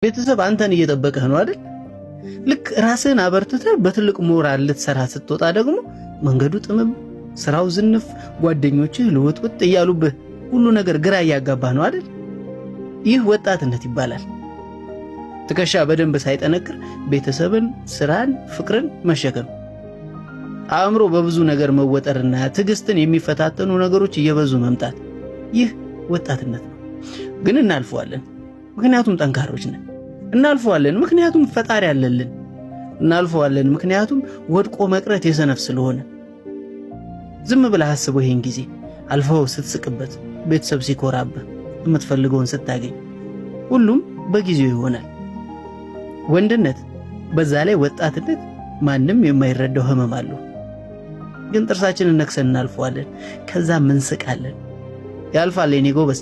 ቤተሰብ አንተን እየጠበቀህ ነው አይደል? ልክ ራስህን አበርትተህ በትልቅ ሞራል ልትሰራ ስትወጣ ደግሞ መንገዱ ጥምም፣ ስራው ዝንፍ፣ ጓደኞችህ ልውጥውጥ እያሉብህ ሁሉ ነገር ግራ እያጋባህ ነው አይደል? ይህ ወጣትነት ይባላል። ትከሻ በደንብ ሳይጠነክር ቤተሰብን፣ ስራን፣ ፍቅርን መሸከም፣ አእምሮ በብዙ ነገር መወጠርና ትዕግስትን የሚፈታተኑ ነገሮች እየበዙ መምጣት፣ ይህ ወጣትነት ነው። ግን እናልፈዋለን፣ ምክንያቱም ጠንካሮች ነን። እናልፈዋለን ምክንያቱም ፈጣሪ አለልን። እናልፈዋለን ምክንያቱም ወድቆ መቅረት የሰነፍ ስለሆነ። ዝም ብለህ አስበው ይሄን ጊዜ አልፈው ስትስቅበት፣ ቤተሰብ ሲኮራብህ፣ የምትፈልገውን ስታገኝ፣ ሁሉም በጊዜው ይሆናል። ወንድነት በዛ ላይ ወጣትነት ማንም የማይረዳው ህመም አለው። ግን ጥርሳችንን ነክሰን እናልፈዋለን። ከዛ ምን ስቃለን። ያልፋል የኔ ጎበዝ።